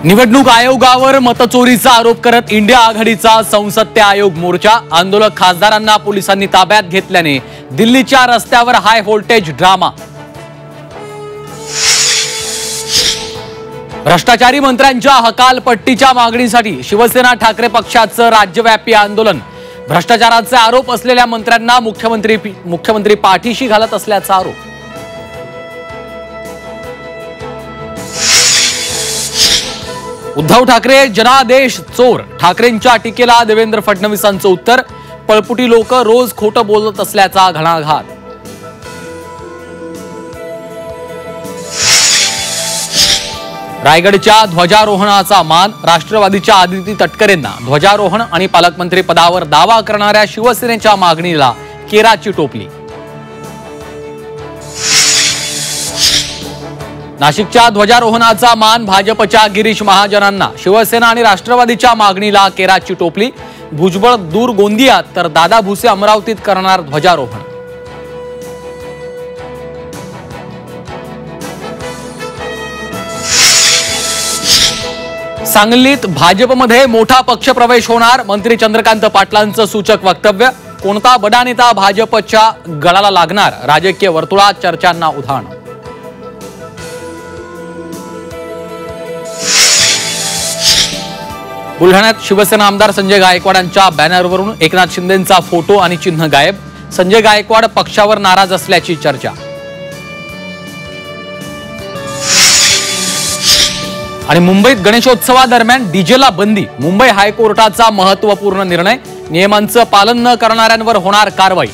निवडणूक आयोगावर मतचोरीचा आरोप करत इंडिया आघाडीचा संसदीय आयोग मोर्चा। आंदोलक खासदारांना पोलिसांनी ताब्यात घेतल्याने दिल्लीच्या रस्त्यावर हाय व्होल्टेज ड्रामा। भ्रष्टाचारी मंत्र्यांच्या हकालपट्टीच्या मागणीसाठी शिवसेना ठाकरे पक्षाचं राज्यव्यापी आंदोलन। भ्रष्टाचाराचे आरोप असलेल्या मंत्र्यांना मुख्यमंत्री पाठीशी घालत असल्याचा आरोप। उद्धव ठाकरे जनादेश चोर। ठाकरेंच्या टीकेला देवेंद्र फडणवीसांचं उत्तर। पळपुटी लोक रोज खोटं बोलत असल्याचा घणाघात। रायगडच्या ध्वजारोहणाचा मान। राष्ट्रवादीच्या आदिती तटकरेंना ध्वजारोहण आणि पालकमंत्री पदावर दावा करणाऱ्या शिवसेनेच्या मागणीला केराची टोपली। नाशिकच्या ध्वजारोहणाचा मान भाजपच्या गिरीश महाजनांना। शिवसेना आणि राष्ट्रवादीच्या मागणीला केराची टोपली। भुजबळ दूर गोंदियात तर दादा भुसे अमरावतीत करणार ध्वजारोहण। सांगलीत भाजपमध्ये मोठा पक्षप्रवेश होणार। मंत्री चंद्रकांत पाटलांचं सूचक वक्तव्य। कोणता बडा नेता भाजपच्या गळाला लागणार? राजकीय वर्तुळात चर्चांना उधाण। बुलढाण्यात शिवसेना आमदार संजय गायकवाडांच्या बॅनरवरून एकनाथ शिंदेंचा फोटो आणि चिन्ह गायब। संजय गायकवाड पक्षावर नाराज असल्याची चर्चा। आणि मुंबईत गणेशोत्सवादरम्यान डीजेला बंदी। मुंबई हायकोर्टाचा महत्त्वपूर्ण निर्णय। नियमांचं पालन न करणाऱ्यांवर होणार कारवाई।